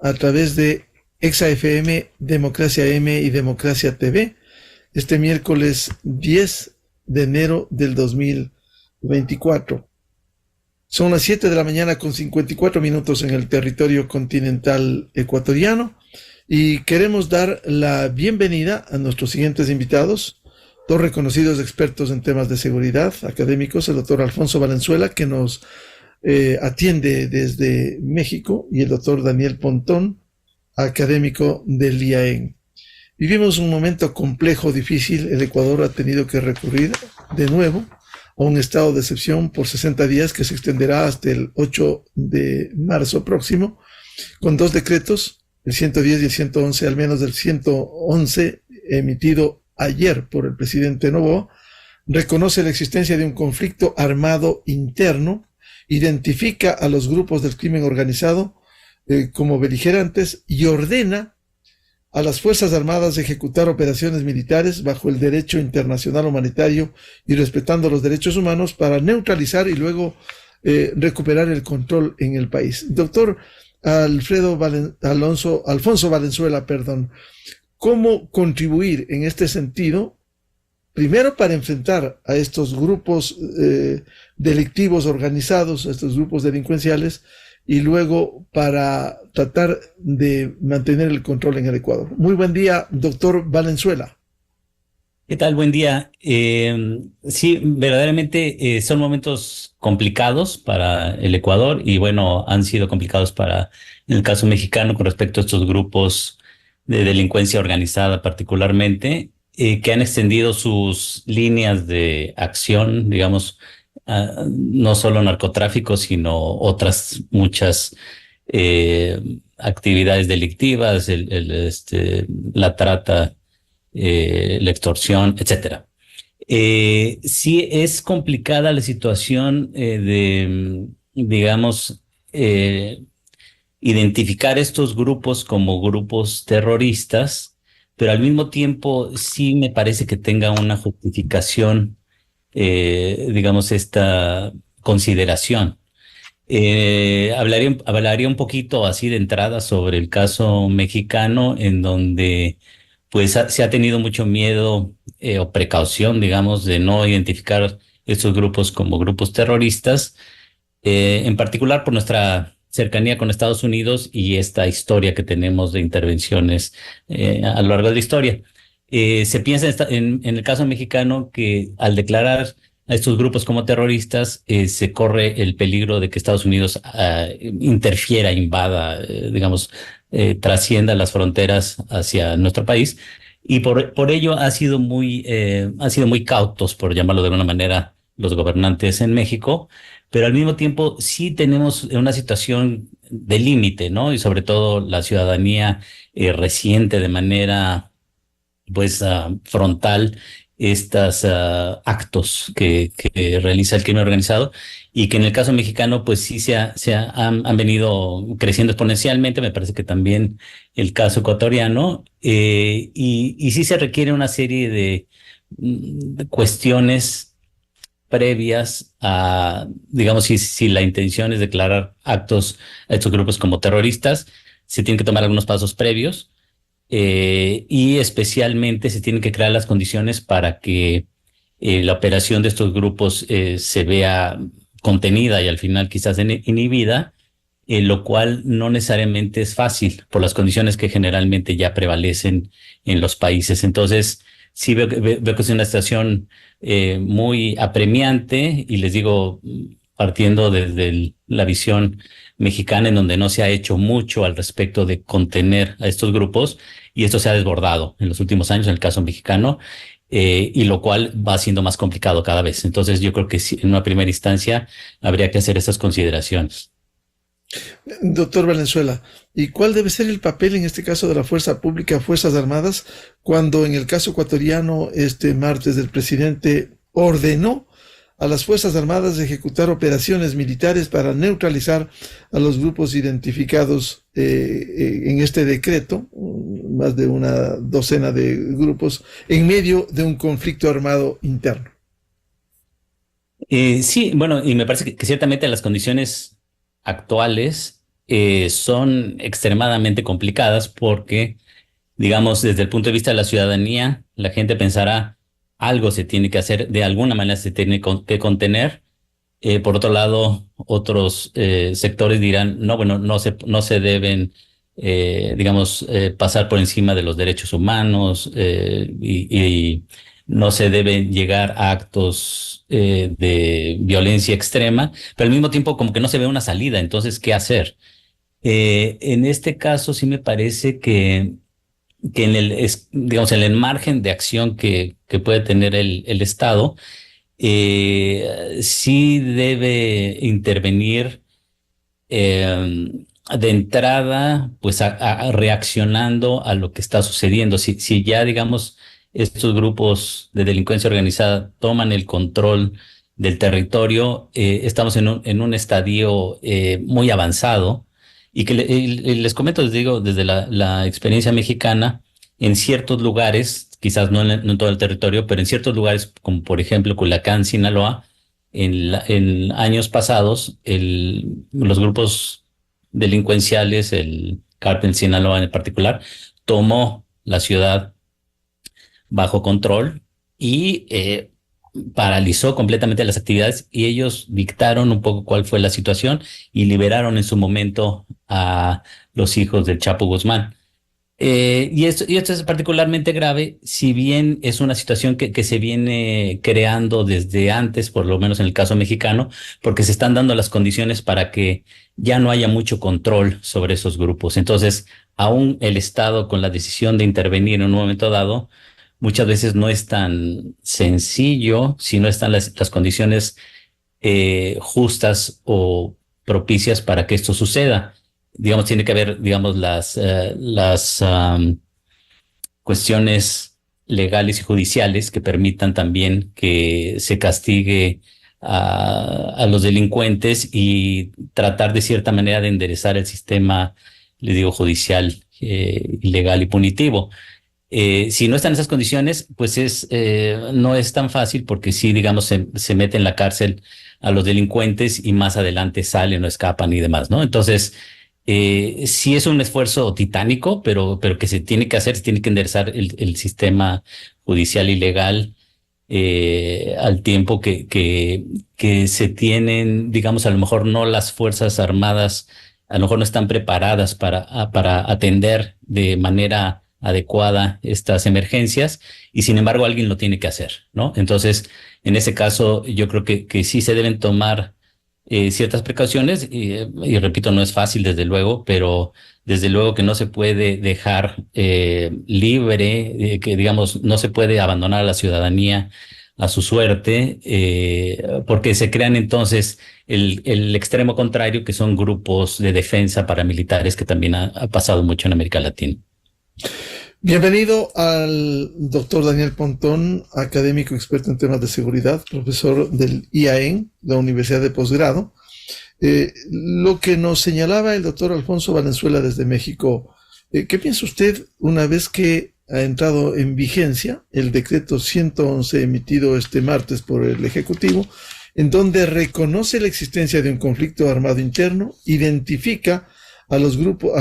a través de Exa FM, Democracia M y Democracia TV, este miércoles 10 de enero del 2024. Son las 7 de la mañana con 54 minutos en el territorio continental ecuatoriano y queremos dar la bienvenida a nuestros siguientes invitados, dos reconocidos expertos en temas de seguridad académicos, el doctor Alfonso Valenzuela, que nos atiende desde México, y el doctor Daniel Pontón, académico del IAEN. Vivimos un momento complejo, difícil. El Ecuador ha tenido que recurrir de nuevo a un estado de excepción por 60 días que se extenderá hasta el 8 de marzo próximo, con dos decretos, el 110 y el 111, al menos del 111 emitido ayer por el presidente Noboa, reconoce la existencia de un conflicto armado interno, identifica a los grupos del crimen organizado como beligerantes y ordena a las Fuerzas Armadas ejecutar operaciones militares bajo el derecho internacional humanitario y respetando los derechos humanos para neutralizar y luego recuperar el control en el país. Doctor Alfonso Valenzuela, ¿cómo contribuir en este sentido? Primero, para enfrentar a estos grupos delictivos organizados, a estos grupos delincuenciales, y luego para tratar de mantener el control en el Ecuador. Muy buen día, doctor Valenzuela. ¿Qué tal? Buen día. Sí, verdaderamente son momentos complicados para el Ecuador y bueno, han sido complicados en el caso mexicano con respecto a estos grupos de delincuencia organizada particularmente, que han extendido sus líneas de acción, digamos, no solo narcotráfico, sino otras muchas actividades delictivas, la trata, la extorsión, etcétera. Sí es complicada la situación digamos, identificar estos grupos como grupos terroristas, pero al mismo tiempo sí me parece que tenga una justificación, digamos, esta consideración. Hablaría un poquito así de entrada sobre el caso mexicano, en donde pues se ha tenido mucho miedo o precaución, digamos, de no identificar estos grupos como grupos terroristas, en particular por nuestra cercanía con Estados Unidos y esta historia que tenemos de intervenciones a lo largo de la historia. Se piensa en el caso mexicano que al declarar a estos grupos como terroristas se corre el peligro de que Estados Unidos interfiera, invada, trascienda las fronteras hacia nuestro país, y por ello han sido muy cautos, por llamarlo de alguna manera, los gobernantes en México, pero al mismo tiempo sí tenemos una situación de límite, ¿no? Y sobre todo la ciudadanía resiente de manera frontal estos actos que realiza el crimen organizado, y que en el caso mexicano pues sí han venido creciendo exponencialmente. Me parece que también el caso ecuatoriano, y sí se requiere una serie de cuestiones previas a, digamos, si la intención es declarar a estos grupos como terroristas, se tienen que tomar algunos pasos previos. Y especialmente se tienen que crear las condiciones para que la operación de estos grupos se vea contenida y al final quizás inhibida, lo cual no necesariamente es fácil por las condiciones que generalmente ya prevalecen en los países. Entonces, sí veo que es una situación muy apremiante, y les digo, partiendo desde la visión mexicana, en donde no se ha hecho mucho al respecto de contener a estos grupos, y esto se ha desbordado en los últimos años en el caso mexicano, y lo cual va siendo más complicado cada vez. Entonces yo creo que sí, en una primera instancia habría que hacer esas consideraciones. Doctor Valenzuela, ¿y cuál debe ser el papel en este caso de la fuerza pública, Fuerzas Armadas, cuando en el caso ecuatoriano este martes el presidente ordenó a las Fuerzas Armadas ejecutar operaciones militares para neutralizar a los grupos identificados en este decreto, más de una docena de grupos, en medio de un conflicto armado interno? Sí, bueno, y me parece que ciertamente las condiciones actuales son extremadamente complicadas porque, digamos, desde el punto de vista de la ciudadanía, la gente pensará algo se tiene que hacer, de alguna manera se tiene que contener. Por otro lado, otros sectores dirán, no, bueno, no se deben, digamos, pasar por encima de los derechos humanos y no se deben llegar a actos de violencia extrema, pero al mismo tiempo como que no se ve una salida, entonces, ¿qué hacer? En este caso sí me parece que digamos, en el margen de acción que puede tener el Estado, sí debe intervenir de entrada, pues reaccionando a lo que está sucediendo. Si ya, digamos, estos grupos de delincuencia organizada toman el control del territorio, estamos en un estadio muy avanzado y y les comento, les digo, desde la experiencia mexicana, en ciertos lugares, quizás no en todo el territorio, pero en ciertos lugares, como por ejemplo Culiacán, Sinaloa, en años pasados, los grupos delincuenciales, el cártel Sinaloa en particular, tomó la ciudad bajo control y paralizó completamente las actividades y ellos dictaron un poco cuál fue la situación y liberaron en su momento a los hijos del Chapo Guzmán. Y esto es particularmente grave, si bien es una situación que se viene creando desde antes, por lo menos en el caso mexicano, porque se están dando las condiciones para que ya no haya mucho control sobre esos grupos. Entonces, aún el Estado con la decisión de intervenir en un momento dado, muchas veces no es tan sencillo si no están las condiciones justas o propicias para que esto suceda. Digamos, tiene que haber, digamos, las cuestiones legales y judiciales que permitan también que se castigue a los delincuentes y tratar de cierta manera de enderezar el sistema, les digo, judicial, legal y punitivo. Si no están esas condiciones, pues no es tan fácil porque sí, digamos, se mete en la cárcel a los delincuentes y más adelante salen o escapan y demás, ¿no? Entonces, sí es un esfuerzo titánico, pero que se tiene que hacer, se tiene que enderezar el sistema judicial y legal al tiempo que se tienen, digamos, a lo mejor no las Fuerzas Armadas, a lo mejor no están preparadas para atender de manera adecuada estas emergencias y sin embargo alguien lo tiene que hacer, ¿no? Entonces, en ese caso, yo creo que sí se deben tomar ciertas precauciones y repito, no es fácil desde luego, pero desde luego que no se puede dejar libre, que digamos, no se puede abandonar a la ciudadanía a su suerte, porque se crean entonces el extremo contrario, que son grupos de defensa paramilitares, que también ha pasado mucho en América Latina. Bienvenido al doctor Daniel Pontón, académico experto en temas de seguridad, profesor del IAEN, la Universidad de Posgrado. Lo que nos señalaba el doctor Alfonso Valenzuela desde México, ¿qué piensa usted una vez que ha entrado en vigencia el decreto 111 emitido este martes por el Ejecutivo, en donde reconoce la existencia de un conflicto armado interno, identifica a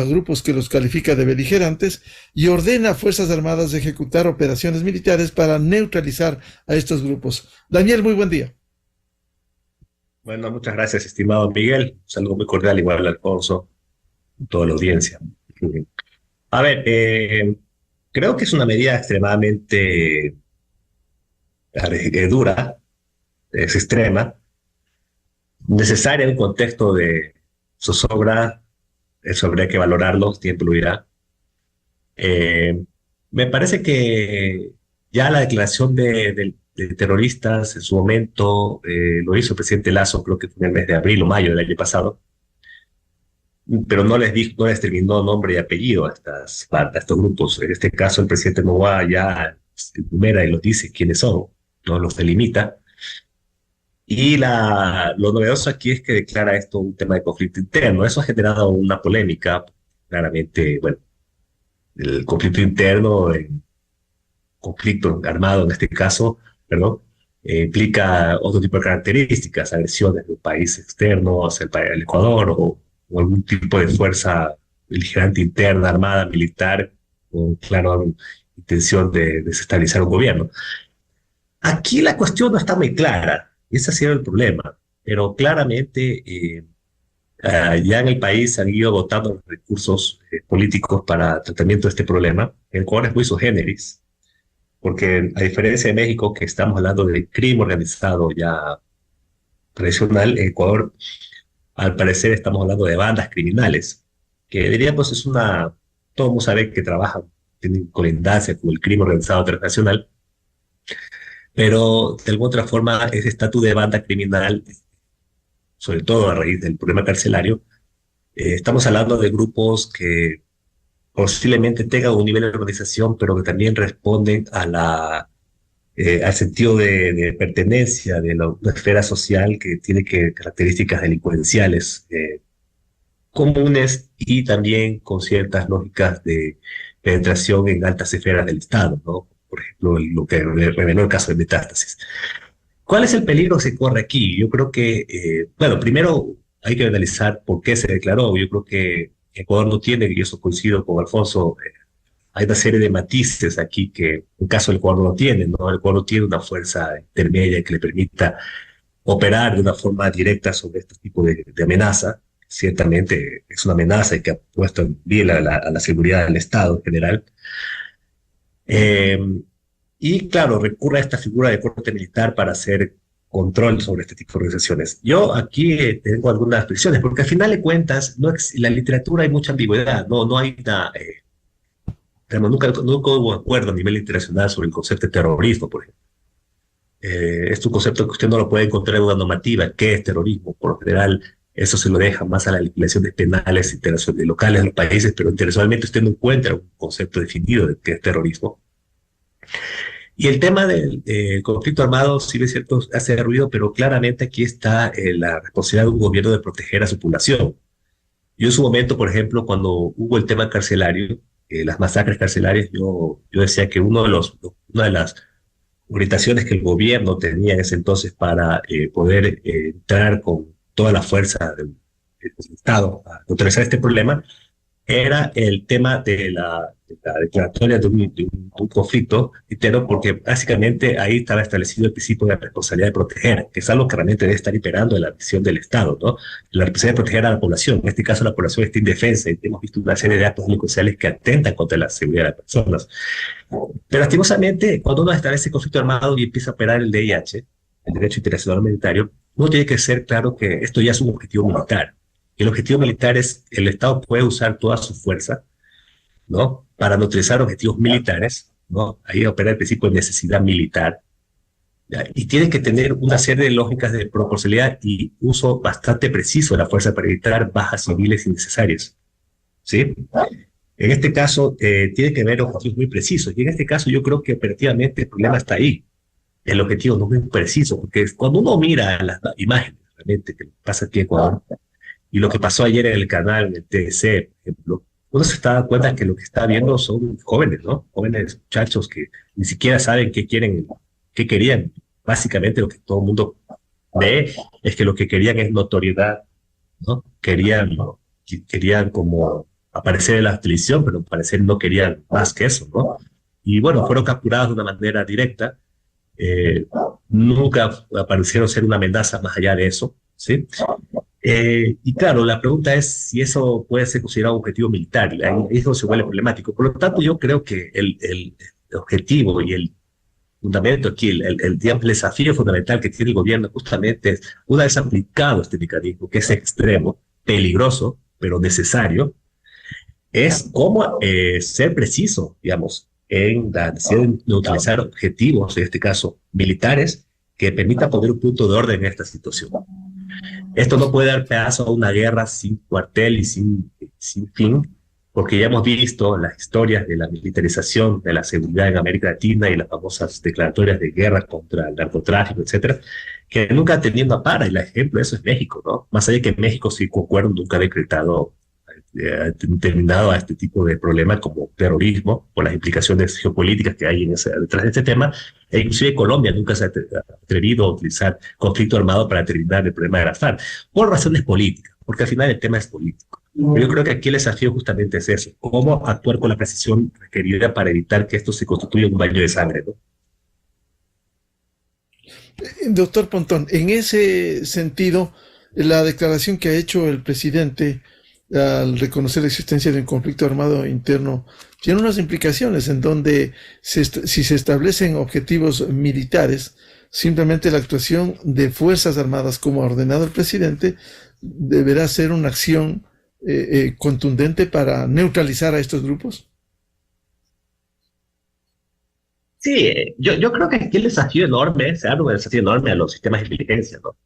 grupos que los califica de beligerantes y ordena a Fuerzas Armadas de ejecutar operaciones militares para neutralizar a estos grupos? Daniel, muy buen día. Bueno, muchas gracias, estimado Miguel. Un saludo muy cordial, igual a Alfonso, a toda la audiencia. A ver, creo que es una medida extremadamente dura, es extrema, necesaria en un contexto de zozobra. Eso habría que valorarlo, tiempo lo dirá. Me parece que ya la declaración de terroristas en su momento lo hizo el presidente Lasso, creo que fue en el mes de abril o mayo del año pasado, pero no les terminó nombre y apellido a estos grupos. En este caso, el presidente Noboa ya enumera y los dice quiénes son, no los delimita. Y lo novedoso aquí es que declara esto un tema de conflicto interno. Eso ha generado una polémica, claramente, bueno, el conflicto interno, el conflicto armado en este caso, perdón, implica otro tipo de características, agresiones de un país externo hacia el Ecuador o algún tipo de fuerza beligerante interna, armada, militar, con claro intención de desestabilizar un gobierno. Aquí la cuestión no está muy clara, ese ha sido el problema, pero claramente ya en el país han ido agotando los recursos políticos para tratamiento de este problema. El Ecuador es muy sui generis, porque a diferencia de México, que estamos hablando de crimen organizado ya tradicional, en Ecuador, al parecer, estamos hablando de bandas criminales, que diríamos es una, todo el mundo sabe que trabajan, tienen colindancia con el crimen organizado transnacional, pero de alguna otra forma ese estatus de banda criminal, sobre todo a raíz del problema carcelario, estamos hablando de grupos que posiblemente tengan un nivel de organización, pero que también responden a al sentido de pertenencia de una esfera social que tiene características delincuenciales comunes y también con ciertas lógicas de penetración en altas esferas del Estado, ¿no? Por ejemplo, lo que reveló el caso de Metástasis. ¿Cuál es el peligro que se corre aquí? Yo creo que, bueno, primero hay que analizar por qué se declaró. Yo creo que Ecuador no tiene, y eso coincido con Alfonso, hay una serie de matices aquí que en caso del Ecuador no tiene, ¿no? El Ecuador no tiene una fuerza intermedia que le permita operar de una forma directa sobre este tipo de amenaza. Ciertamente es una amenaza y que ha puesto en vilo a la seguridad del Estado en general. Y claro, recurre a esta figura de corte militar para hacer control sobre este tipo de organizaciones. Yo aquí tengo algunas expresiones, porque al final de cuentas, en la literatura hay mucha ambigüedad, no hay una... nunca hubo acuerdo a nivel internacional sobre el concepto de terrorismo, por ejemplo. Es un concepto que usted no lo puede encontrar en una normativa. ¿Qué es terrorismo? Por lo general, eso se lo deja más a las legislaciones penales internacionales, locales de los países, pero internacionalmente usted no encuentra un concepto definido de qué es terrorismo. Y el tema del conflicto armado, si es cierto, hace ruido, pero claramente aquí está la responsabilidad de un gobierno de proteger a su población. Yo en su momento, por ejemplo, cuando hubo el tema carcelario, las masacres carcelarias, yo decía que una de las orientaciones que el gobierno tenía en ese entonces para poder entrar con toda la fuerza del Estado a neutralizar este problema era el tema de la declaratoria de un conflicto entero, porque básicamente ahí estaba establecido el principio de la responsabilidad de proteger, que es algo que realmente debe estar imperando en la visión del Estado, ¿no? La responsabilidad de proteger a la población. En este caso, la población está indefensa y hemos visto una serie de actos delincuenciales que atentan contra la seguridad de las personas. Pero lastimosamente, cuando uno establece conflicto armado y empieza a operar el DIH, el Derecho Internacional Humanitario, uno tiene que ser claro que esto ya es un objetivo militar. El objetivo militar es el Estado puede usar toda su fuerza, ¿no? Para neutralizar objetivos militares, ¿no? Ahí opera el principio de necesidad militar, ¿ya? Y tiene que tener una serie de lógicas de proporcionalidad y uso bastante preciso de la fuerza para evitar bajas civiles innecesarias, ¿sí? En este caso, tiene que haber objetivos muy precisos. Y en este caso, yo creo que operativamente el problema está ahí. El objetivo no es muy preciso, porque cuando uno mira las imágenes, realmente, que pasa aquí en Ecuador, y lo que pasó ayer en el canal, en el TDC, por ejemplo, uno se está dando cuenta que lo que está viendo son jóvenes, ¿no? Jóvenes muchachos que ni siquiera saben qué quieren, qué querían. Básicamente lo que todo el mundo ve es que lo que querían es notoriedad, ¿no? Querían como aparecer en la televisión, pero al parecer no querían más que eso, ¿no? Y bueno, fueron capturados de una manera directa. Nunca aparecieron ser una amenaza más allá de eso, ¿sí? Y claro, la pregunta es si eso puede ser considerado un objetivo militar, y ahí eso se vuelve problemático. Por lo tanto, yo creo que el objetivo y el fundamento aquí, el desafío fundamental que tiene el gobierno justamente es, una vez aplicado este mecanismo, que es extremo, peligroso, pero necesario, es cómo ser preciso, digamos, en la necesidad de utilizar objetivos, en este caso militares, que permitan poner un punto de orden en esta situación. Esto no puede dar paso a una guerra sin cuartel y sin fin, porque ya hemos visto las historias de la militarización de la seguridad en América Latina y las famosas declaratorias de guerra contra el narcotráfico, etcétera, que nunca han tenido una para, y el ejemplo de eso es México, ¿no? Más allá de que México, sí concuerdo, nunca ha decretado determinado a este tipo de problemas como terrorismo, por las implicaciones geopolíticas que hay detrás de este tema, e inclusive Colombia nunca se ha atrevido a utilizar conflicto armado para terminar el problema de la FARC, por razones políticas. porque al final el tema es político. Yo creo que aquí el desafío justamente es eso, cómo actuar con la precisión requerida para evitar que esto se constituya un baño de sangre, ¿no? Doctor Pontón, en ese sentido, la declaración que ha hecho el presidente al reconocer la existencia de un conflicto armado interno tiene unas implicaciones en donde si se establecen objetivos militares, simplemente la actuación de Fuerzas Armadas, como ha ordenado el presidente, deberá ser una acción contundente para neutralizar a estos grupos. Sí, yo creo que aquí el desafío enorme, se habla de un desafío enorme a los sistemas de inteligencia, ¿no?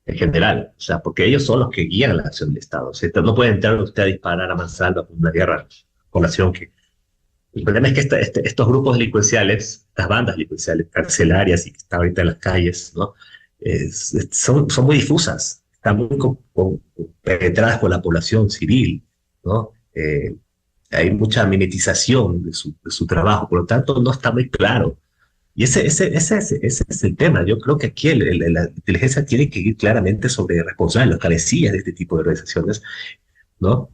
En general, o sea, porque ellos son los que guían la acción del Estado. O sea, no puede entrar usted a disparar a mansalva con una guerra con la acción que... El problema es que estos grupos delincuenciales, estas bandas delincuenciales carcelarias y que están ahorita en las calles, ¿no? Son muy difusas, están muy penetradas por la población civil, ¿no? Hay mucha mimetización de su trabajo, por lo tanto no está muy claro. Y ese es el tema. Yo creo que aquí la inteligencia tiene que ir claramente sobre responsables, las cabecillas de este tipo de organizaciones, ¿no?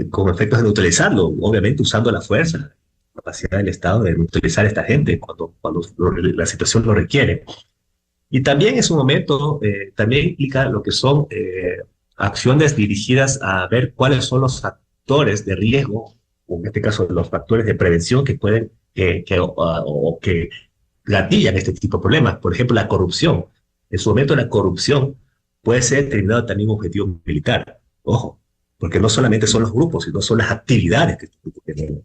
Con efectos de neutralizarlo, obviamente usando la fuerza, la capacidad del Estado de neutralizar a esta gente cuando la situación lo requiere. Y también es un momento, también implica lo que son acciones dirigidas a ver cuáles son los factores de riesgo, o en este caso los factores de prevención que pueden, o que gatillan este tipo de problemas. Por ejemplo, la corrupción. En su momento la corrupción puede ser determinado también un objetivo militar. Ojo, porque no solamente son los grupos, sino son las actividades que estos grupos tienen.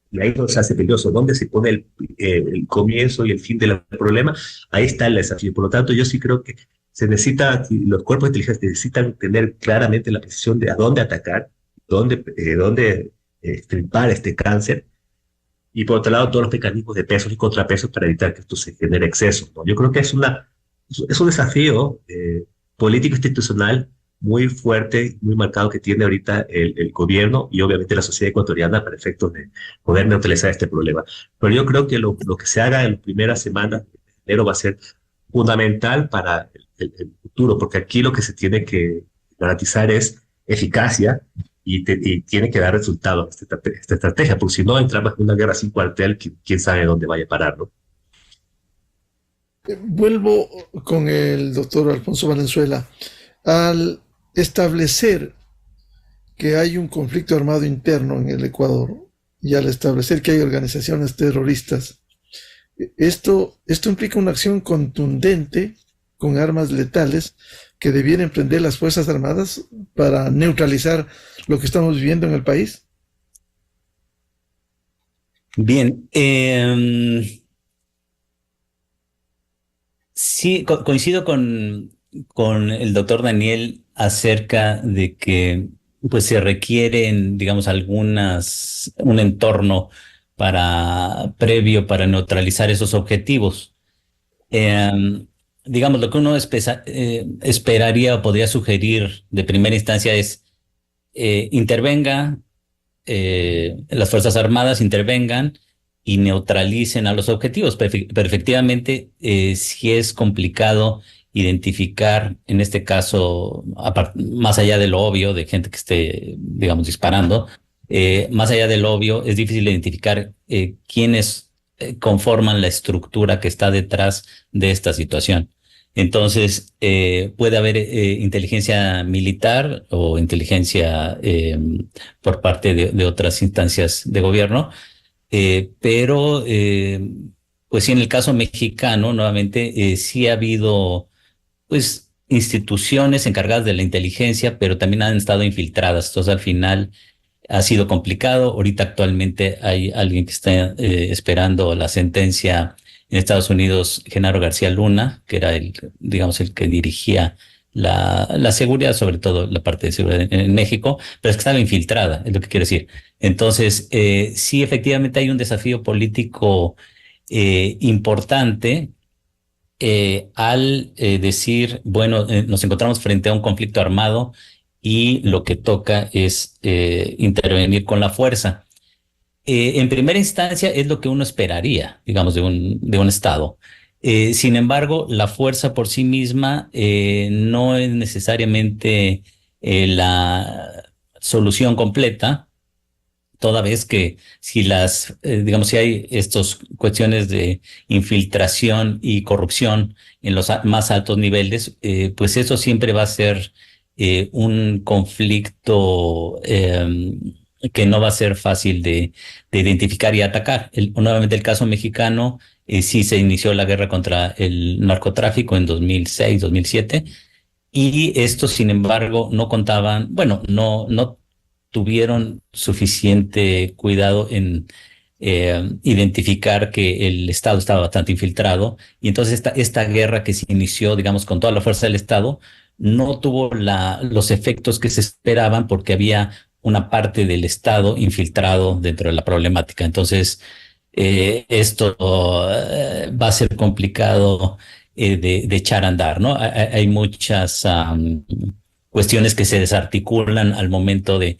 Y ahí no se hace peligroso. ¿Dónde se pone el comienzo y el fin del problema? Ahí está el desafío. Por lo tanto, yo sí creo que se necesita, los cuerpos de inteligencia necesitan tener claramente la precisión de a dónde atacar, dónde estripar este cáncer, y por otro lado todos los mecanismos de pesos y contrapesos para evitar que esto se genere exceso, ¿no? Yo creo que es un desafío político institucional muy fuerte, muy marcado que tiene ahorita el gobierno y obviamente la sociedad ecuatoriana para efectos de poder neutralizar este problema. Pero yo creo que lo que se haga en las primeras semanas de enero va a ser fundamental para el futuro, porque aquí lo que se tiene que garantizar es eficacia y tiene que dar resultados esta estrategia, porque si no entramos en una guerra sin cuartel, quién sabe dónde vaya a parar, ¿no? Vuelvo con el doctor Alfonso Valenzuela. Al establecer que hay un conflicto armado interno en el Ecuador y al establecer que hay organizaciones terroristas, esto implica una acción contundente con armas letales que debieran emprender las Fuerzas Armadas para neutralizar lo que estamos viviendo en el país. Bien, sí, coincido con el doctor Daniel acerca de que pues se requieren, digamos, un entorno previo para neutralizar esos objetivos. Digamos, lo que uno esperaría o podría sugerir de primera instancia es las Fuerzas Armadas intervengan y neutralicen a los objetivos. Pero efectivamente, sí es complicado identificar, en este caso, más allá de lo obvio, de gente que esté, digamos, disparando, más allá de lo obvio, es difícil identificar quiénes conforman la estructura que está detrás de esta situación. Entonces, puede haber inteligencia militar o inteligencia por parte de otras instancias de gobierno, pero pues sí, en el caso mexicano, nuevamente, sí ha habido pues instituciones encargadas de la inteligencia, pero también han estado infiltradas. Entonces, al final ha sido complicado. Ahorita actualmente hay alguien que está esperando la sentencia en Estados Unidos, Genaro García Luna, que era el que dirigía la seguridad, sobre todo la parte de seguridad en México, pero es que estaba infiltrada, es lo que quiero decir. Entonces, sí, efectivamente hay un desafío político importante al decir, bueno, nos encontramos frente a un conflicto armado y lo que toca es intervenir con la fuerza. En primera instancia es lo que uno esperaría, digamos, de un Estado. Sin embargo, la fuerza por sí misma no es necesariamente la solución completa, toda vez que si digamos, si hay estas cuestiones de infiltración y corrupción en los más altos niveles, pues eso siempre va a ser un conflicto que no va a ser fácil de identificar y atacar. Nuevamente el caso mexicano, sí se inició la guerra contra el narcotráfico en 2006, 2007, y estos, sin embargo, no contaban, bueno, no tuvieron suficiente cuidado en identificar que el Estado estaba bastante infiltrado, y entonces esta guerra que se inició, digamos, con toda la fuerza del Estado, no tuvo los efectos que se esperaban porque había una parte del Estado infiltrado dentro de la problemática. Entonces, esto va a ser complicado de echar a andar, ¿no? Hay muchas cuestiones que se desarticulan al momento de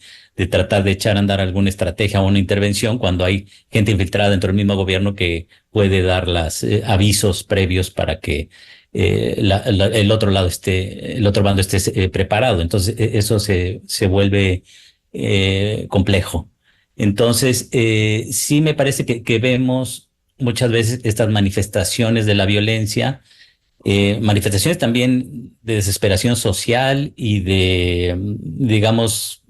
tratar de echar a andar alguna estrategia o una intervención cuando hay gente infiltrada dentro del mismo gobierno que puede dar los avisos previos para que el otro bando esté preparado. Entonces, eso se vuelve complejo. Entonces, sí me parece que vemos muchas veces estas manifestaciones de la violencia, manifestaciones también de desesperación social y digamos,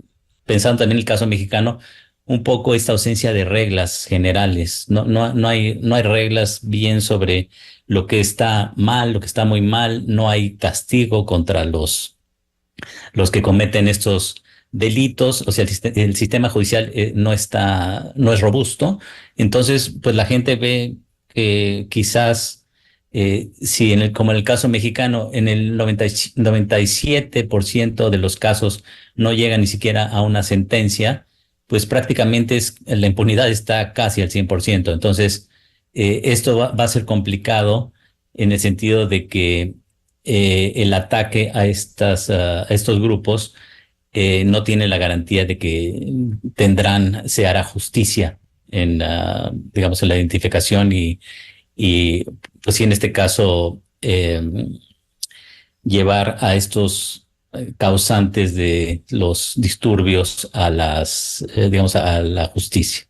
pensando también en el caso mexicano, un poco esta ausencia de reglas generales. No hay reglas bien sobre lo que está mal, lo que está muy mal. No hay castigo contra los que cometen estos delitos. O sea, el sistema judicial no es robusto. Entonces, pues la gente ve que quizás, si como en el caso mexicano, en el 97% de los casos no llega ni siquiera a una sentencia, pues prácticamente la impunidad está casi al 100%. Entonces, esto va a ser complicado en el sentido de que el ataque a estos grupos no tiene la garantía de que se hará justicia digamos, en la identificación y pues sí, en este caso, llevar a estos causantes de los disturbios digamos, a la justicia.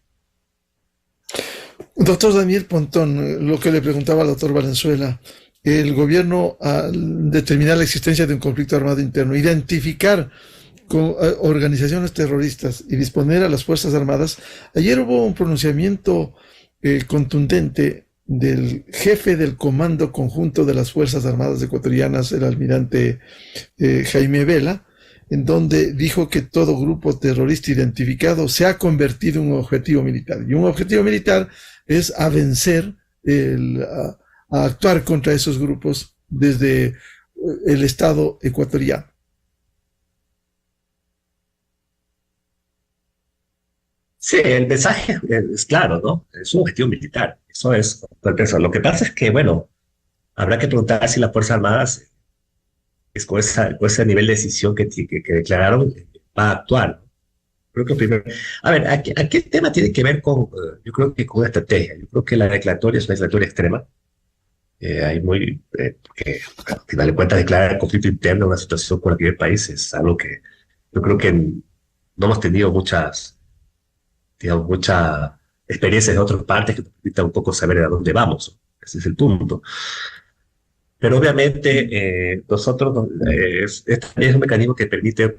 Doctor Daniel Pontón, lo que le preguntaba al doctor Valenzuela, el gobierno, al determinar la existencia de un conflicto armado interno, identificar con organizaciones terroristas y disponer a las Fuerzas Armadas, ayer hubo un pronunciamiento contundente del jefe del Comando Conjunto de las Fuerzas Armadas Ecuatorianas, el almirante Jaime Vela, en donde dijo que todo grupo terrorista identificado se ha convertido en un objetivo militar. Y un objetivo militar es a vencer, a actuar contra esos grupos desde el Estado ecuatoriano. Sí, el mensaje es claro, ¿no? Es un objetivo militar. Eso es. Lo que pasa es que, bueno, habrá que preguntar si las Fuerzas Armadas, con ese nivel de decisión que declararon, va a actuar. Creo que primero. A ver, aquí el tema tiene que ver yo creo que con una estrategia. Yo creo que la declaratoria es una declaratoria extrema. Porque al final de cuentas declarar el conflicto interno en una situación con cualquier país es algo que yo creo que no hemos tenido muchas experiencias de otras partes que nos permitan un poco saber a dónde vamos. Ese es el punto. Pero obviamente nosotros, este es un mecanismo que permite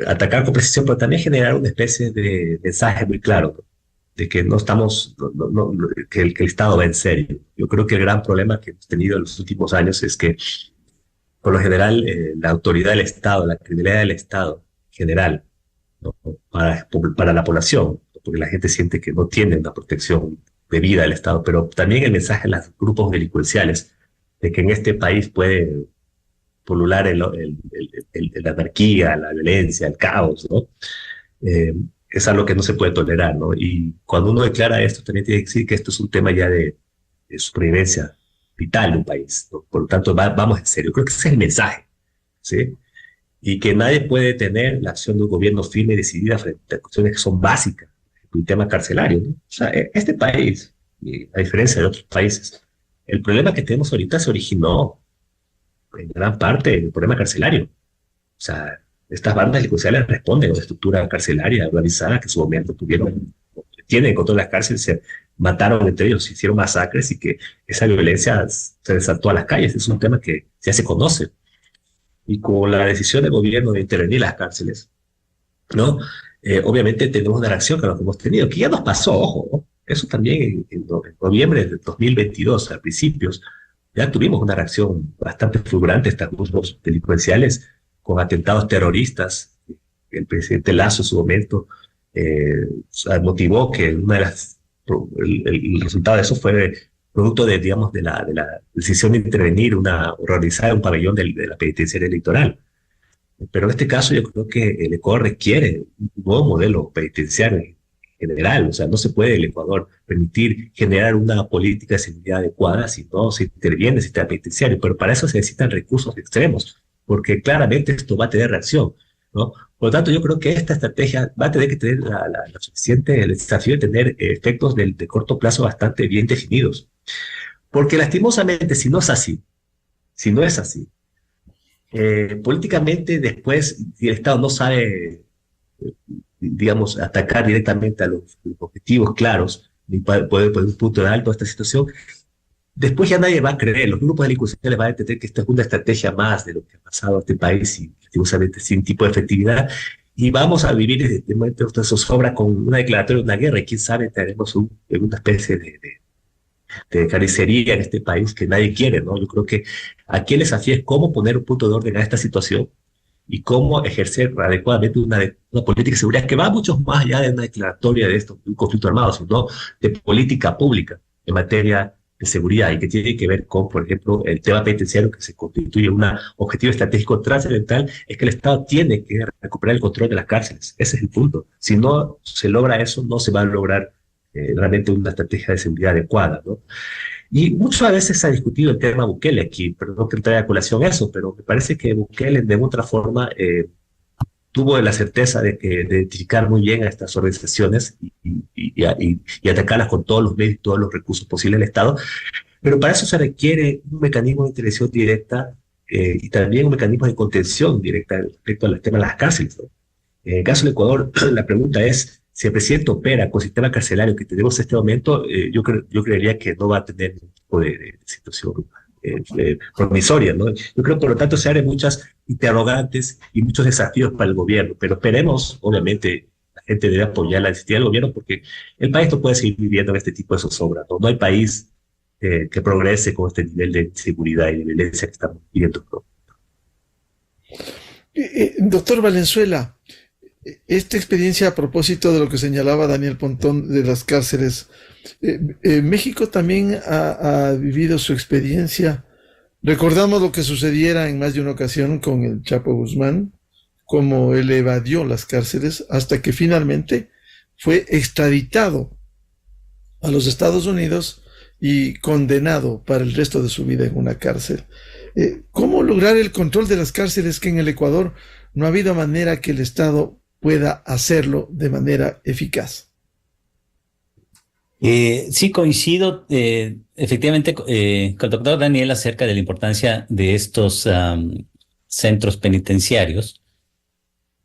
atacar con precisión, pero también generar una especie de mensaje muy claro, ¿no? De que no estamos, que el Estado va en serio. Yo creo que el gran problema que hemos tenido en los últimos años es que, por lo general, la autoridad del Estado, la credibilidad del Estado en general, ¿no? para la población, porque la gente siente que no tiene una protección debida del Estado, pero también el mensaje a los grupos delincuenciales de que en este país puede pulular la anarquía, la violencia, el caos, ¿no? Es algo que no se puede tolerar, ¿no? Y cuando uno declara esto, también tiene que decir que esto es un tema ya de supervivencia vital de un país, ¿no? Por lo tanto, vamos en serio. Creo que ese es el mensaje, ¿sí? Y que nadie puede detener la acción de un gobierno firme y decidida frente a cuestiones que son básicas, el tema carcelario, ¿no? O sea, este país, a diferencia de otros países, El problema que tenemos ahorita se originó en gran parte del problema carcelario. O sea, estas bandas delincuenciales responden a una estructura carcelaria organizada que en su momento tienen control de las cárceles, se mataron entre ellos, se hicieron masacres y que esa violencia se desató a las calles. Es un tema que ya se conoce. Y con la decisión del gobierno de intervenir en las cárceles, ¿no? Obviamente tenemos una reacción que lo que hemos tenido, que ya nos pasó, ojo, ¿no? Eso también en noviembre de 2022, a principios, ya tuvimos una reacción bastante fulgurante de estos grupos delincuenciales con atentados terroristas. El presidente Lasso en su momento motivó que el resultado de eso fue producto de, digamos, de la decisión de intervenir, o realizar un pabellón de la penitenciaria electoral. Pero en este caso yo creo que el Ecuador requiere un nuevo modelo penitenciario en general. O sea, no se puede el Ecuador permitir generar una política de seguridad adecuada si no se interviene en el sistema penitenciario. Pero para eso se necesitan recursos extremos, porque claramente esto va a tener reacción, ¿no? Por lo tanto, yo creo que esta estrategia va a tener que tener el desafío de tener efectos de corto plazo bastante bien definidos. Porque lastimosamente, si no es así, políticamente después, si el Estado no sabe, digamos, atacar directamente a los objetivos claros, ni poder poner un punto de alto a esta situación, después ya nadie va a creer, los grupos delincuenciales van a entender que esto es una estrategia más de lo que ha pasado en este país y lastimosamente sin tipo de efectividad, y vamos a vivir de momento esta zozobra con una declaratoria de una guerra, y quién sabe, entraremos en una especie de carnicería en este país que nadie quiere, ¿no? Yo creo que aquí el desafío es cómo poner un punto de orden a esta situación y cómo ejercer adecuadamente una política de seguridad que va mucho más allá de una declaratoria de esto, de un conflicto armado, sino de política pública en materia de seguridad y que tiene que ver con, por ejemplo, el tema penitenciario que se constituye un objetivo estratégico trascendental, es que el Estado tiene que recuperar el control de las cárceles. Ese es el punto. Si no se logra eso, no se va a lograr realmente una estrategia de seguridad adecuada, ¿no? Y muchas veces se ha discutido el tema Bukele aquí, pero no quiero traer a colación eso, pero me parece que Bukele de otra forma tuvo la certeza de identificar muy bien a estas organizaciones y atacarlas con todos los medios, todos los recursos posibles del Estado, pero para eso se requiere un mecanismo de intervención directa y también un mecanismo de contención directa respecto al tema de las cárceles, ¿no? En el caso del Ecuador, la pregunta es, si el presidente opera con el sistema carcelario que tenemos en este momento, yo creería que no va a tener ningún tipo de situación promisoria, ¿no? Yo creo, por lo tanto, se abren muchas interrogantes y muchos desafíos para el gobierno, pero esperemos, obviamente, la gente debe apoyar la decisión del gobierno porque el país no puede seguir viviendo en este tipo de zozobra, ¿no? No hay país que progrese con este nivel de inseguridad y de violencia que estamos viviendo, ¿no? Doctor Valenzuela, esta experiencia a propósito de lo que señalaba Daniel Pontón de las cárceles, México también ha vivido su experiencia. Recordamos lo que sucediera en más de una ocasión con el Chapo Guzmán, cómo él evadió las cárceles hasta que finalmente fue extraditado a los Estados Unidos y condenado para el resto de su vida en una cárcel. ¿Cómo lograr el control de las cárceles que en el Ecuador no ha habido manera que el Estado pueda hacerlo de manera eficaz? Sí, coincido efectivamente con el doctor Daniel acerca de la importancia de estos centros penitenciarios.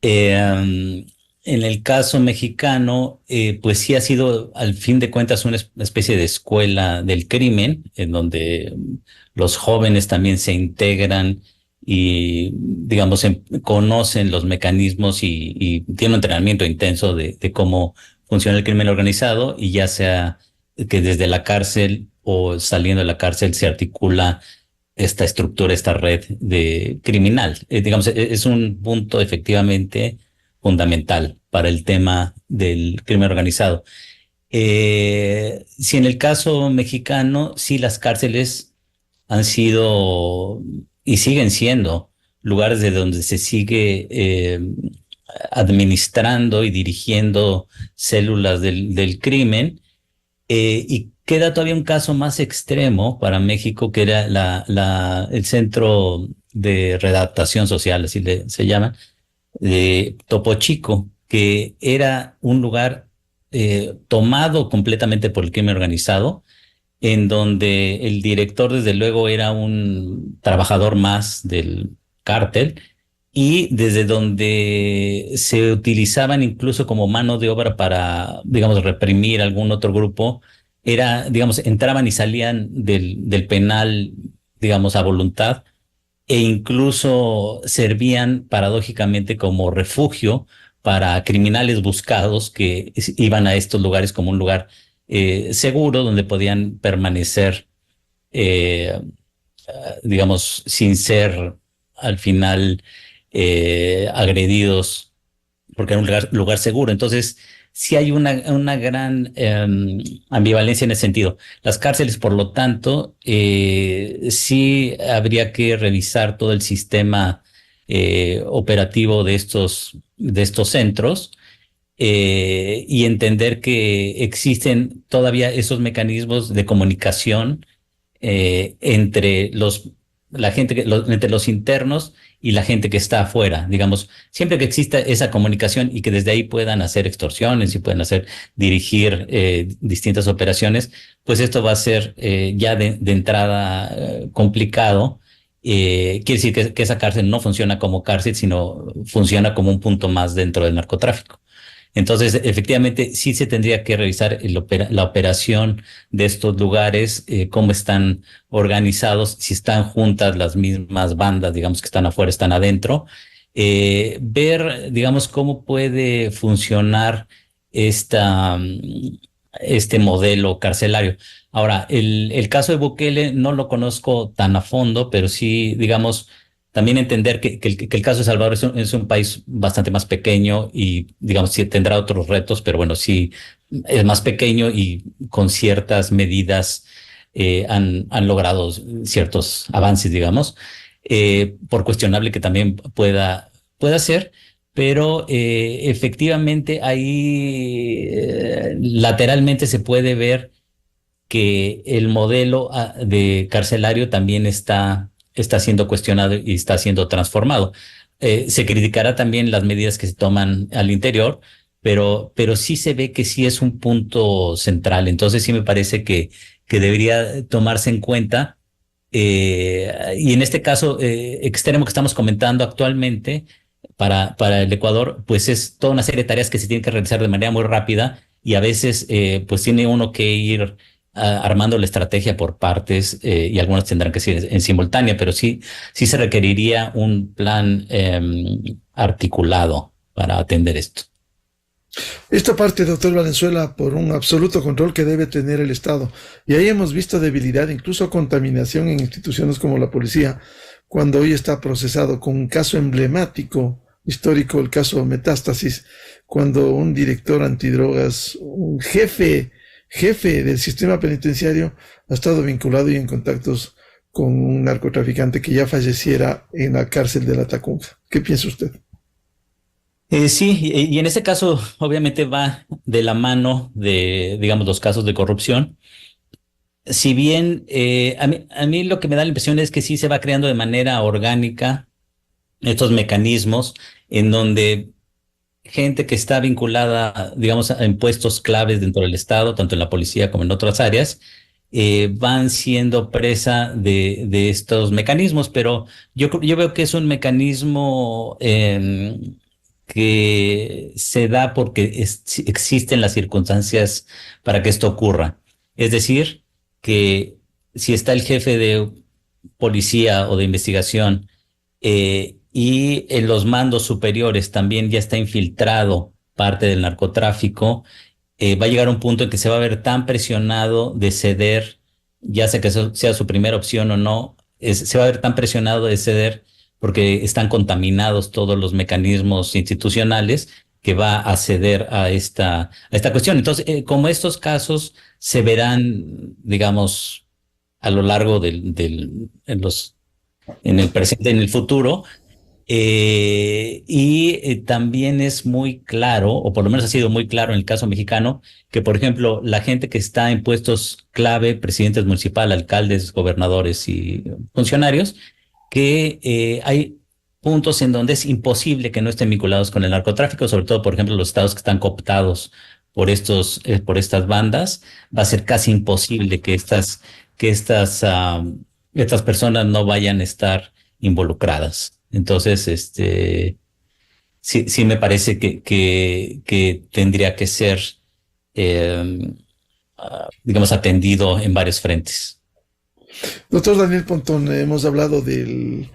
En el caso mexicano, pues sí ha sido al fin de cuentas una especie de escuela del crimen, en donde los jóvenes también se integran y, digamos, conocen los mecanismos y tienen un entrenamiento intenso de cómo funciona el crimen organizado, y ya sea que desde la cárcel o saliendo de la cárcel se articula esta estructura, esta red de criminal. Digamos, es un punto efectivamente fundamental para el tema del crimen organizado. Si en el caso mexicano, sí, las cárceles han sido y siguen siendo lugares de donde se sigue administrando y dirigiendo células del crimen, y queda todavía un caso más extremo para México, que era el Centro de Readaptación Social, así se llama, de Topo Chico, que era un lugar tomado completamente por el crimen organizado, en donde el director desde luego era un trabajador más del cártel y desde donde se utilizaban incluso como mano de obra para, digamos, reprimir algún otro grupo, era, digamos, entraban y salían del penal, digamos, a voluntad e incluso servían paradójicamente como refugio para criminales buscados que iban a estos lugares como un lugar seguro donde podían permanecer, eh, digamos, sin ser al final agredidos, porque era un lugar seguro. Entonces, sí hay una gran ambivalencia en ese sentido. Las cárceles, por lo tanto, sí habría que revisar todo el sistema operativo de estos centros y entender que existen todavía esos mecanismos de comunicación entre la gente entre los internos y la gente que está afuera, digamos, siempre que exista esa comunicación y que desde ahí puedan hacer extorsiones y puedan dirigir distintas operaciones, pues esto va a ser ya de entrada complicado. Quiere decir que esa cárcel no funciona como cárcel, sino funciona como un punto más dentro del narcotráfico. Entonces, efectivamente, sí se tendría que revisar la operación de estos lugares, cómo están organizados, si están juntas las mismas bandas, digamos, que están afuera, están adentro. Ver, digamos, cómo puede funcionar esta, este modelo carcelario. Ahora, el caso de Bukele no lo conozco tan a fondo, pero sí, digamos, también entender que el caso de Salvador es un país bastante más pequeño y, digamos, sí tendrá otros retos, pero bueno, sí es más pequeño y con ciertas medidas han logrado ciertos avances, digamos, por cuestionable que también pueda ser, pero efectivamente ahí lateralmente se puede ver que el modelo de carcelario también está siendo cuestionado y está siendo transformado. Se criticará también las medidas que se toman al interior, pero sí se ve que sí es un punto central. Entonces sí me parece que debería tomarse en cuenta. Y en este caso extremo que estamos comentando actualmente para el Ecuador, pues es toda una serie de tareas que se tienen que realizar de manera muy rápida y a veces pues tiene uno que ir armando la estrategia por partes y algunas tendrán que ser en simultánea, pero sí se requeriría un plan articulado para atender esto. Esta parte, doctor Valenzuela, por un absoluto control que debe tener el Estado. Y ahí hemos visto debilidad, incluso contaminación en instituciones como la policía, cuando hoy está procesado con un caso emblemático, histórico, el caso Metástasis, cuando un director antidrogas, un jefe del sistema penitenciario, ha estado vinculado y en contactos con un narcotraficante que ya falleciera en la cárcel de la Tacunga. ¿Qué piensa usted? Sí, y en ese caso obviamente va de la mano de, digamos, los casos de corrupción. Si bien a mí lo que me da la impresión es que sí se va creando de manera orgánica estos mecanismos en donde gente que está vinculada, digamos, en puestos claves dentro del Estado, tanto en la policía como en otras áreas, van siendo presa de estos mecanismos, pero yo veo que es un mecanismo que se da porque existen las circunstancias para que esto ocurra. Es decir, que si está el jefe de policía o de investigación y en los mandos superiores también ya está infiltrado parte del narcotráfico, va a llegar un punto en que se va a ver tan presionado de ceder, ya sea que eso sea su primera opción o no, se va a ver tan presionado de ceder porque están contaminados todos los mecanismos institucionales que va a ceder a esta cuestión. Entonces, como estos casos se verán, digamos, a lo largo en el presente, en el futuro, también es muy claro, o por lo menos ha sido muy claro en el caso mexicano, que por ejemplo la gente que está en puestos clave, presidentes municipales, alcaldes, gobernadores y funcionarios, que hay puntos en donde es imposible que no estén vinculados con el narcotráfico, sobre todo por ejemplo los estados que están cooptados por estas bandas, va a ser casi imposible que estas personas no vayan a estar involucradas. Entonces, sí me parece que tendría que ser, eh, digamos, atendido en varios frentes. Doctor Daniel Pontón, hemos hablado de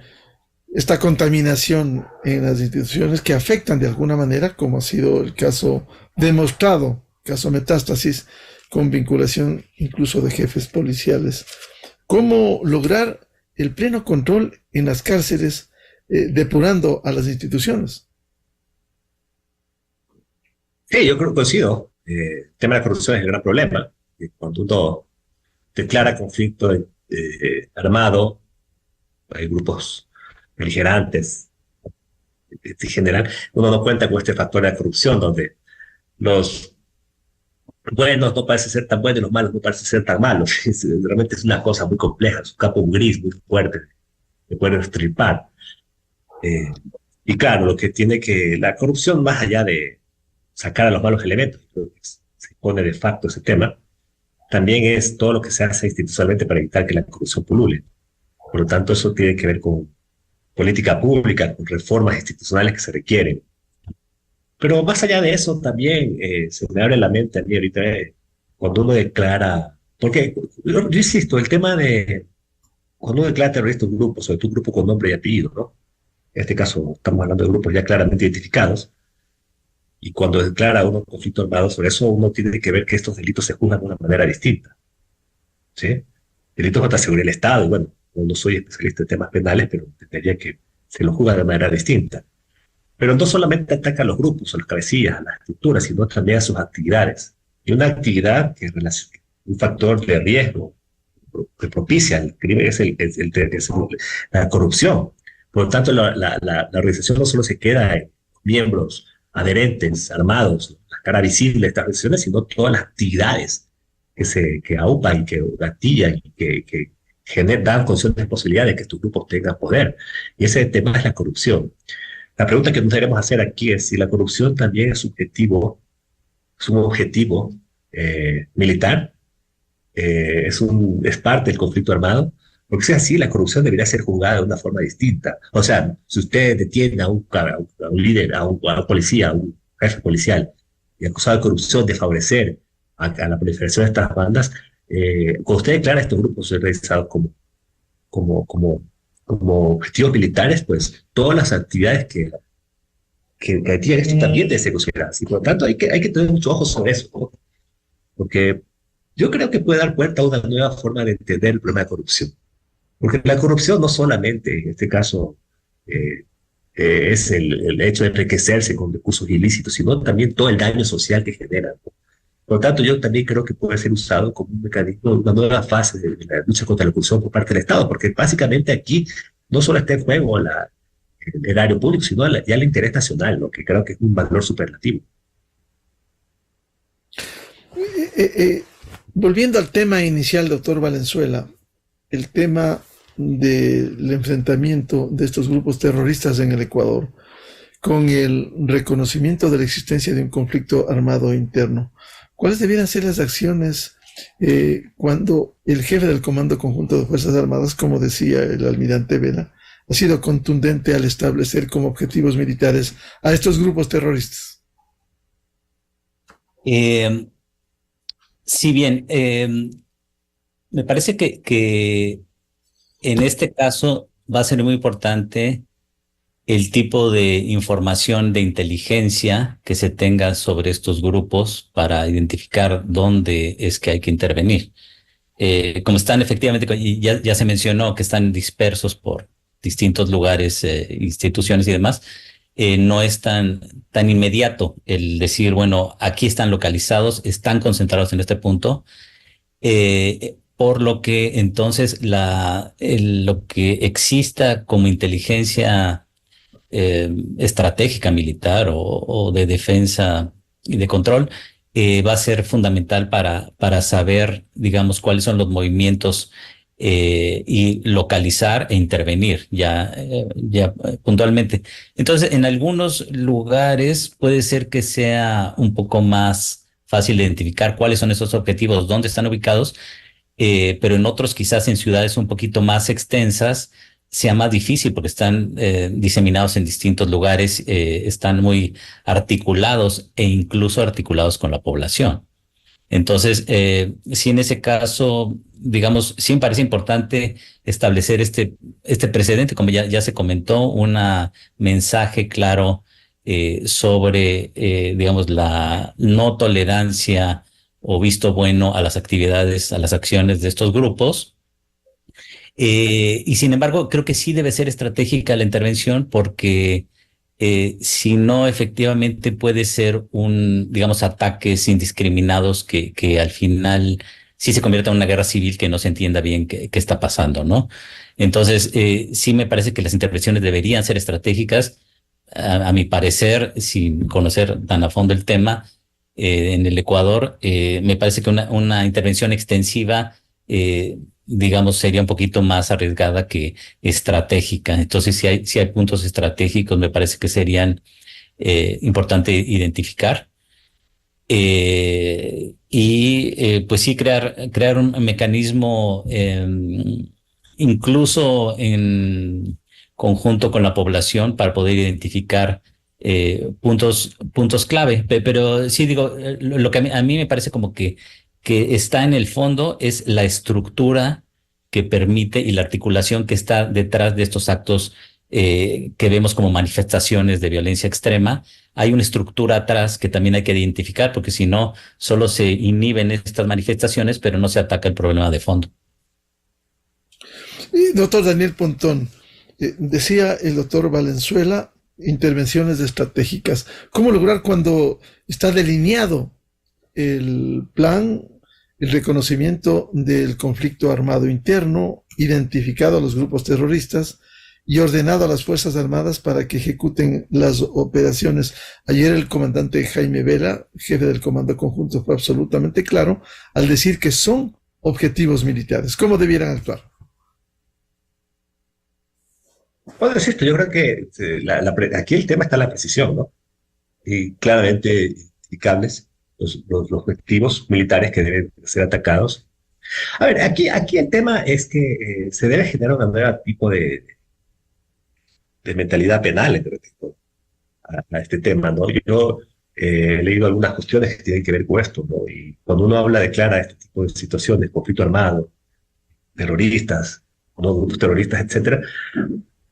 esta contaminación en las instituciones que afectan de alguna manera, como ha sido el caso demostrado, caso Metástasis, con vinculación incluso de jefes policiales. ¿Cómo lograr el pleno control en las cárceles, depurando a las instituciones? Sí, yo creo que coincido. El tema de la corrupción es el gran problema. Cuando uno declara conflicto armado, hay grupos beligerantes en general, uno no cuenta con este factor de la corrupción, donde los buenos no parecen ser tan buenos y los malos no parecen ser tan malos. Realmente es una cosa muy compleja, es un campo gris muy fuerte, que puede estripar. Y claro, lo que tiene que, la corrupción, más allá de sacar a los malos elementos, creo que se pone de facto ese tema, también es todo lo que se hace institucionalmente para evitar que la corrupción pulule. Por lo tanto, eso tiene que ver con política pública, con reformas institucionales que se requieren. Pero más allá de eso, también se me abre la mente a mí ahorita cuando uno declara, porque yo insisto, el tema de cuando uno declara terrorista un grupo, sobre todo un grupo con nombre y apellido, ¿no? En este caso estamos hablando de grupos ya claramente identificados, y cuando declara uno conflicto armado, sobre eso uno tiene que ver que estos delitos se juzgan de una manera distinta, ¿sí? Delitos contra la seguridad del Estado, y bueno, no soy especialista en temas penales, pero entendería que se lo juzga de manera distinta. Pero no solamente ataca a los grupos, a las cabecillas, a las estructuras, sino también a sus actividades. Y una actividad que es un factor de riesgo que propicia el crimen es la corrupción. Por lo tanto, la organización no solo se queda en miembros adherentes, armados, la cara visible de estas organizaciones, sino todas las actividades que aupan, que gatillan, que dan condiciones de posibilidad de que estos grupos tengan poder. Y ese tema es la corrupción. La pregunta que nos debemos hacer aquí es si la corrupción también es un objetivo militar, es parte del conflicto armado, porque si es así, la corrupción debería ser juzgada de una forma distinta. O sea, si usted detiene a un líder, a un policía, a un jefe policial, y acusado de corrupción, de favorecer a la proliferación de estas bandas, cuando usted declara a estos grupos realizados como objetivos militares, pues todas las actividades que tienen esto también debe ser consideradas. Y por lo tanto hay que tener mucho ojo sobre eso, ¿no? Porque yo creo que puede dar cuenta a una nueva forma de entender el problema de corrupción. Porque la corrupción no solamente, en este caso, es el hecho de enriquecerse con recursos ilícitos, sino también todo el daño social que genera, ¿no? Por lo tanto, yo también creo que puede ser usado como un mecanismo, una nueva fase de la lucha contra la corrupción por parte del Estado, porque básicamente aquí no solo está en juego el erario público, sino ya el interés nacional, ¿no? Que creo que es un valor superlativo. Volviendo al tema inicial, doctor Valenzuela, el tema del enfrentamiento de estos grupos terroristas en el Ecuador, con el reconocimiento de la existencia de un conflicto armado interno. ¿Cuáles debieran ser las acciones cuando el jefe del Comando Conjunto de Fuerzas Armadas, como decía el almirante Vela, ha sido contundente al establecer como objetivos militares a estos grupos terroristas? Si bien, me parece que en este caso va a ser muy importante el tipo de información de inteligencia que se tenga sobre estos grupos para identificar dónde es que hay que intervenir. Como están efectivamente, y ya se mencionó que están dispersos por distintos lugares, instituciones y demás, no es tan inmediato el decir, bueno, aquí están localizados, están concentrados en este punto, por lo que entonces lo que exista como inteligencia estratégica militar o de defensa y de control va a ser fundamental para saber, digamos, cuáles son los movimientos y localizar e intervenir ya puntualmente. Entonces, en algunos lugares puede ser que sea un poco más fácil de identificar cuáles son esos objetivos, dónde están ubicados, pero en otros, quizás en ciudades un poquito más extensas, sea más difícil porque están diseminados en distintos lugares, están muy articulados e incluso articulados con la población. Entonces, sí, en ese caso, digamos, sí me parece importante establecer este precedente, como ya se comentó, un mensaje claro sobre, digamos, la no tolerancia o visto bueno a las actividades, a las acciones de estos grupos. Y sin embargo, creo que sí debe ser estratégica la intervención porque si no, efectivamente puede ser digamos, ataques indiscriminados que al final sí se convierta en una guerra civil que no se entienda bien qué está pasando, ¿no? Entonces, sí me parece que las intervenciones deberían ser estratégicas. A mi parecer, sin conocer tan a fondo el tema, en el Ecuador, me parece que una intervención extensiva, digamos, sería un poquito más arriesgada que estratégica. Entonces, si hay puntos estratégicos, me parece que serían importante identificar. Pues sí, crear un mecanismo, incluso en conjunto con la población, para poder identificar puntos clave. Pero sí, digo, lo que a mí me parece como que está en el fondo es la estructura que permite y la articulación que está detrás de estos actos que vemos como manifestaciones de violencia extrema. Hay una estructura atrás que también hay que identificar, porque si no, solo se inhiben estas manifestaciones, pero no se ataca el problema de fondo. Y doctor Daniel Pontón, decía el doctor Valenzuela, intervenciones estratégicas. ¿Cómo lograr cuando está delineado el plan, el reconocimiento del conflicto armado interno, identificado a los grupos terroristas y ordenado a las Fuerzas Armadas para que ejecuten las operaciones? Ayer el comandante Jaime Vela, jefe del Comando Conjunto, fue absolutamente claro al decir que son objetivos militares. ¿Cómo debieran actuar? Bueno, es esto, yo creo que aquí el tema está en la precisión, ¿no? Y claramente identificables los objetivos militares que deben ser atacados. A ver, aquí el tema es que se debe generar un nuevo tipo de mentalidad penal en respecto a este tema, ¿no? Yo he leído algunas cuestiones que tienen que ver con esto, ¿no? Y cuando uno declara este tipo de situaciones, conflicto armado, terroristas, ¿no? Grupos terroristas, etcétera,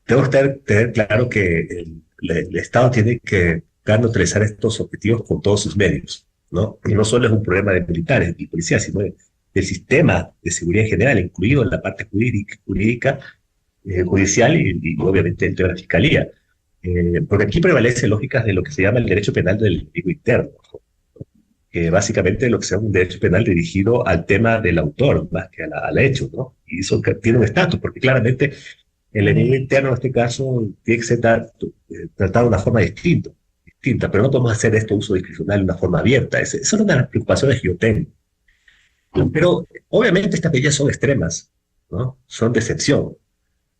tenemos que tener claro que el Estado tiene que neutralizar estos objetivos con todos sus medios, ¿no? Y no solo es un problema de militares y policías, sino del sistema de seguridad en general, incluido en la parte jurídica judicial y obviamente el tema de la fiscalía. Porque aquí prevalecen lógicas de lo que se llama el derecho penal del enemigo interno, ¿no? Que básicamente es lo que se llama un derecho penal dirigido al tema del autor, más que al hecho, ¿no? Y eso tiene un estatus, porque claramente el enemigo interno en este caso tiene que ser tratado de una forma distinta, pero no podemos hacer esto uso discrecional de una forma abierta. Esa es una de las preocupaciones que yo tengo. Pero obviamente estas medidas son extremas, ¿no? Son de excepción.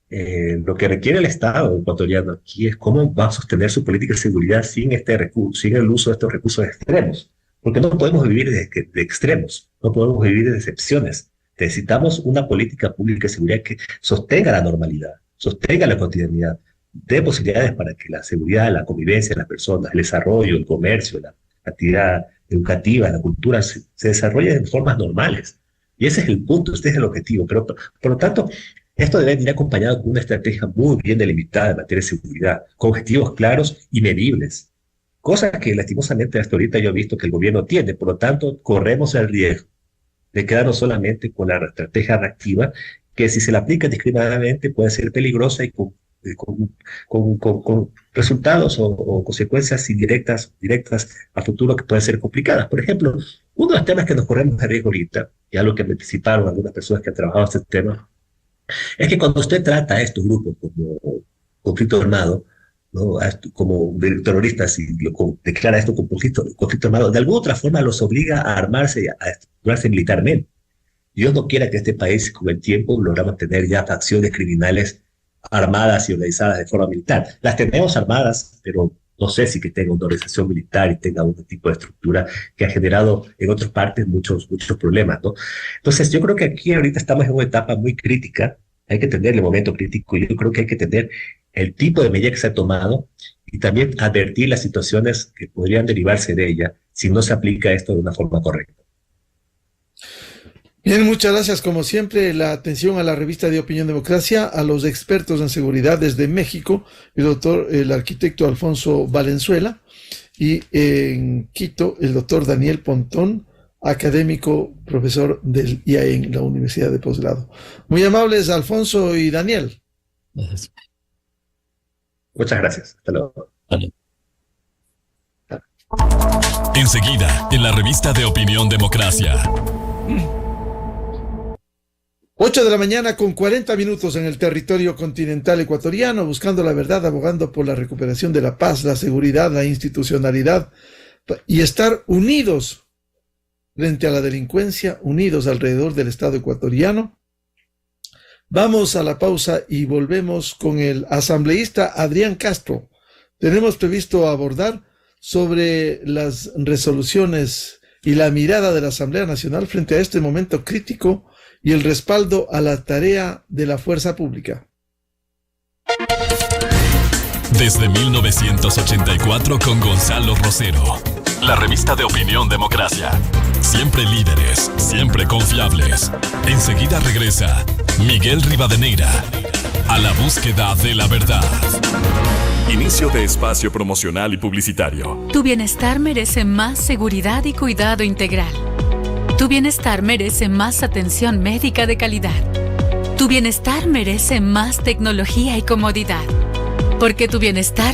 Lo que requiere el Estado ecuatoriano aquí es cómo va a sostener su política de seguridad sin el uso de estos recursos extremos. Porque no podemos vivir de extremos, no podemos vivir de excepciones. Necesitamos una política pública de seguridad que sostenga la normalidad, sostenga la cotidianidad, dé posibilidades para que la seguridad, la convivencia de las personas, el desarrollo, el comercio, la actividad educativa, la cultura se desarrolle de formas normales. Y ese es el punto, este es el objetivo. Pero, por lo tanto, esto debe ir acompañado con una estrategia muy bien delimitada en materia de seguridad, con objetivos claros y medibles, cosa que lastimosamente hasta ahorita yo he visto que el gobierno tiene. Por lo tanto, corremos el riesgo de quedarnos solamente con la estrategia reactiva, que si se la aplica discriminadamente puede ser peligrosa y con resultados o consecuencias indirectas, directas a futuro que pueden ser complicadas. Por ejemplo, uno de los temas que nos corremos de riesgo ahorita, ya lo que me anticiparon algunas personas que han trabajado este tema, es que cuando usted trata a estos grupos como conflicto armado, ¿no? Como terroristas y declara esto como conflicto armado, de alguna otra forma los obliga a armarse, a estructurarse militarmente. Dios no quiera que este país con el tiempo logramos tener ya facciones criminales armadas y organizadas de forma militar. Las tenemos armadas, pero no sé si que tenga una organización militar y tenga algún tipo de estructura que ha generado en otras partes muchos problemas, ¿no? Entonces, yo creo que aquí ahorita estamos en una etapa muy crítica. Hay que entender el momento crítico y yo creo que hay que entender el tipo de medida que se ha tomado y también advertir las situaciones que podrían derivarse de ella si no se aplica esto de una forma correcta. Bien, muchas gracias. Como siempre, la atención a la revista de Opinión Democracia, a los expertos en seguridad desde México, el arquitecto Alfonso Valenzuela, y en Quito, el doctor Daniel Pontón, académico, profesor del IAEN, la Universidad de Posgrado. Muy amables, Alfonso y Daniel. Gracias. Muchas gracias. Hasta luego. Vale. Enseguida, en la revista de Opinión Democracia. 8 de la mañana con 40 minutos en el territorio continental ecuatoriano, buscando la verdad, abogando por la recuperación de la paz, la seguridad, la institucionalidad y estar unidos frente a la delincuencia, unidos alrededor del Estado ecuatoriano. Vamos a la pausa y volvemos con el asambleísta Adrián Castro. Tenemos previsto abordar sobre las resoluciones y la mirada de la Asamblea Nacional frente a este momento crítico y el respaldo a la tarea de la fuerza pública. Desde 1984 con Gonzalo Rosero. La revista de Opinión Democracia. Siempre líderes, siempre confiables. Enseguida regresa Miguel Rivadeneira a la búsqueda de la verdad. Inicio de espacio promocional y publicitario. Tu bienestar merece más seguridad y cuidado integral. Tu bienestar merece más atención médica de calidad. Tu bienestar merece más tecnología y comodidad. Porque tu bienestar